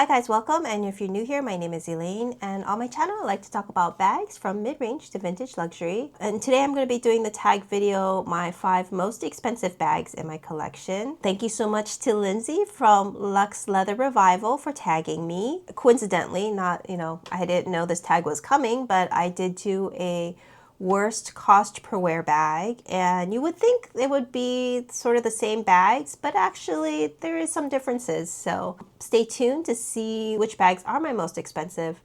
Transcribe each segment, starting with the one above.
Hi guys, welcome, and if you're new here, my name is Elaine, and on my channel I like to talk about bags from mid-range to vintage luxury. And today I'm going to be doing the tag video, my 5 most expensive bags in my collection. Thank you so much to Lindsey from Luxe Leather Revival for tagging me. Coincidentally, I didn't know this tag was coming, but I did do a worst cost per wear bag, and you would think it would be sort of the same bags, but actually there is some differences, so stay tuned to see which bags are my most expensive,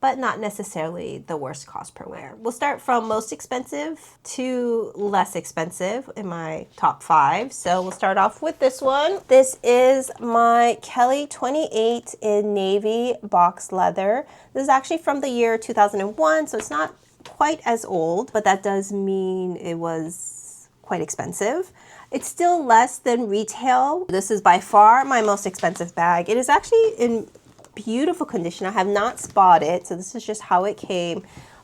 but not necessarily the worst cost per wear. We'll start from most expensive to less expensive in my top 5. So we'll start off with this one. This is my Kelly 28 in navy box leather. This is actually from the year 2001, so it's not quite as old, but that does mean it was quite expensive. It's still less than retail. This is by far my most expensive bag. It is actually in beautiful condition. I have not spotted it, so this is just how it came.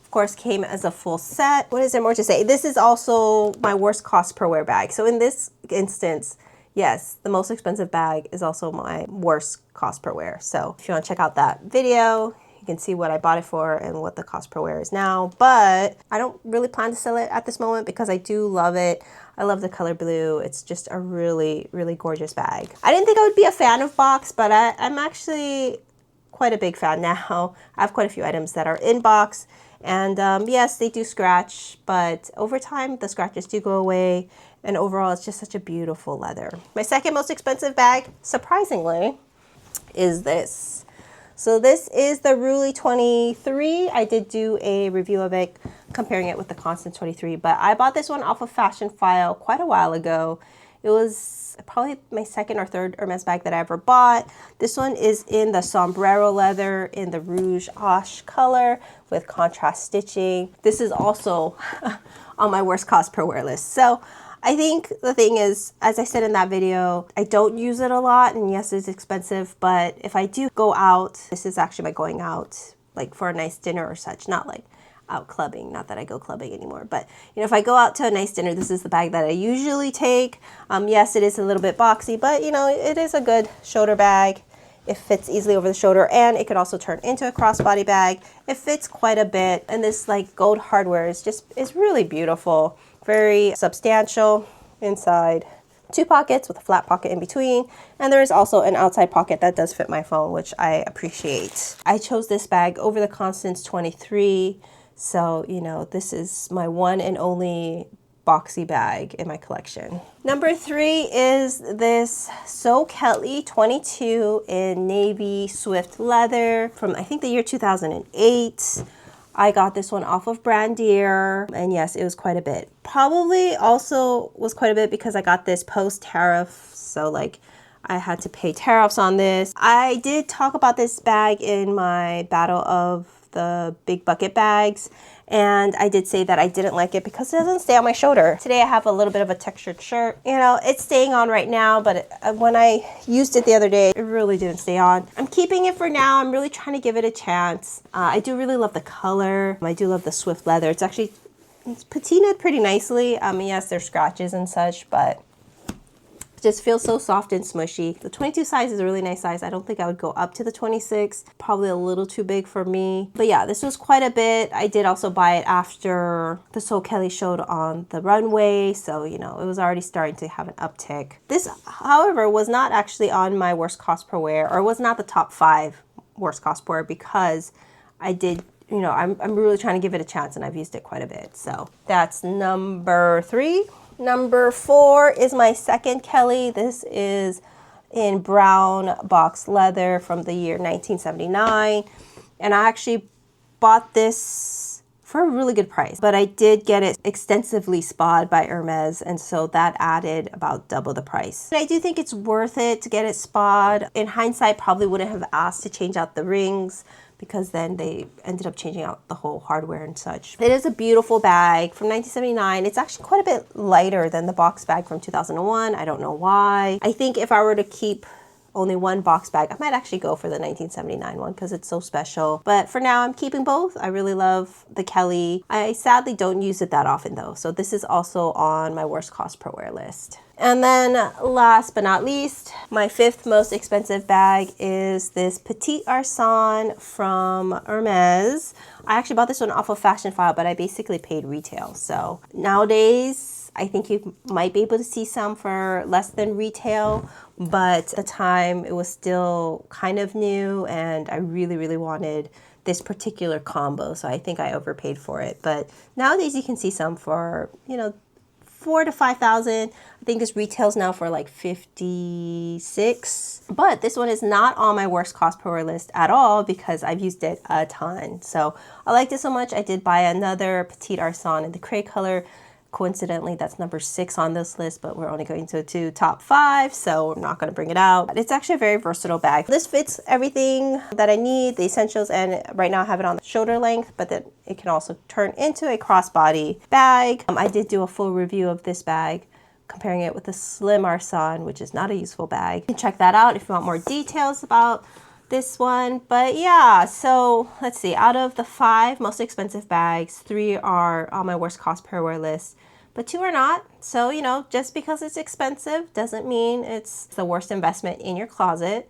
Of course, came as a full set. What is there more to say? This is also my worst cost per wear bag. So in this instance, yes, the most expensive bag is also my worst cost per wear. So if you want to check out that video, you can see what I bought it for and what the cost per wear is now, but I don't really plan to sell it at this moment because I do love it. I love the color blue. It's just a really, really gorgeous bag. I didn't think I would be a fan of box, but I'm actually quite a big fan now. I have quite a few items that are in box, and yes, they do scratch, but over time the scratches do go away, and overall it's just such a beautiful leather. My second most expensive bag, surprisingly, is this. So this is the Roulis 23. I did do a review of it, comparing it with the Constant 23, but I bought this one off of Fashion File quite a while ago. It was probably my second or third Hermes bag that I ever bought. This one is in the sombrero leather in the rouge ash color with contrast stitching. This is also on my worst cost per wear list. So I think the thing is, as I said in that video, I don't use it a lot, and yes, it's expensive, but if I do go out, this is actually my going out, like for a nice dinner or such, not like out clubbing, not that I go clubbing anymore, but if I go out to a nice dinner, this is the bag that I usually take. Yes, it is a little bit boxy, but it is a good shoulder bag. It fits easily over the shoulder, and it could also turn into a crossbody bag. It fits quite a bit, and this like gold hardware is really beautiful. Very substantial inside. 2 pockets with a flat pocket in between, and there is also an outside pocket that does fit my phone, which I appreciate. I chose this bag over the Constance 23, so this is my one and only boxy bag in my collection. Number 3 is this Kelly 22 in navy swift leather from I think the year 2008. I got this one off of Brandier, and yes, it was quite a bit. Probably also was quite a bit because I got this post-tariff, so like I had to pay tariffs on this. I did talk about this bag in my battle of the big bucket bags, and I did say that I didn't like it because it doesn't stay on my shoulder. Today I have a little bit of a textured shirt. It's staying on right now, but when I used it the other day, it really didn't stay on. I'm keeping it for now. I'm really trying to give it a chance. I do really love the color. I do love the swift leather. It's patinaed pretty nicely. Yes, there's scratches and such, but just feels so soft and smushy. The 22 size is a really nice size. I don't think I would go up to the 26. Probably a little too big for me. But yeah, this was quite a bit. I did also buy it after the Kelly showed on the runway, so it was already starting to have an uptick. This, however, was not actually on my worst cost per wear, or was not the top 5 worst cost per wear, because I did, I'm really trying to give it a chance, and I've used it quite a bit. So that's number 3. Number 4 is my second Kelly. This is in brown box leather from the year 1979. And I actually bought this for a really good price, but I did get it extensively spa'd by Hermes, and so that added about double the price. And I do think it's worth it to get it spa'd. In hindsight, probably wouldn't have asked to change out the rings, because then they ended up changing out the whole hardware and such. It is a beautiful bag from 1979. It's actually quite a bit lighter than the box bag from 2001. I don't know why. I think if I were to keep only one box bag. I might actually go for the 1979 one because it's so special. But for now, I'm keeping both. I really love the Kelly. I sadly don't use it that often though. So this is also on my worst cost per wear list. And then last but not least, my 5th most expensive bag is this Petit Arcon from Hermes. I actually bought this one off of Fashion File, but I basically paid retail. So nowadays, I think you might be able to see some for less than retail, but at the time it was still kind of new and I really, really wanted this particular combo. So I think I overpaid for it. But nowadays you can see some for, you know, 4,000 to 5,000. I think this retails now for like 56. But this one is not on my worst cost per wear list at all because I've used it a ton. So I liked it so much. I did buy another Petit Arcon in the gray color. Coincidentally, that's number 6 on this list, but we're only going to do top 5, so I'm not going to bring it out. But it's actually a very versatile bag. This fits everything that I need, the essentials, and right now I have it on the shoulder length, but then it can also turn into a crossbody bag. I did do a full review of this bag, comparing it with the Slim Arcon, which is not a useful bag. You can check that out if you want more details about this one. But yeah, so let's see, out of the 5 most expensive bags, 3 are on my worst cost per wear list, but 2 are not. So, you know, just because it's expensive doesn't mean it's the worst investment in your closet.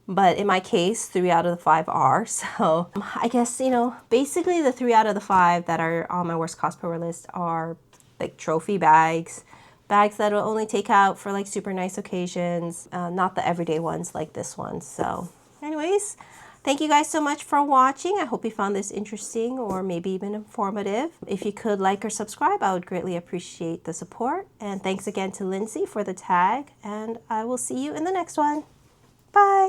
But in my case, 3 out of the 5 are. So I guess, you know, basically the 3 out of the 5 that are on my worst cost per wear list are like trophy bags, bags that will only take out for like super nice occasions, not the everyday ones like this one. So anyways, thank you guys so much for watching. I hope you found this interesting or maybe even informative. If you could like or subscribe, I would greatly appreciate the support. And thanks again to Lindsay for the tag, and I will see you in the next one. Bye.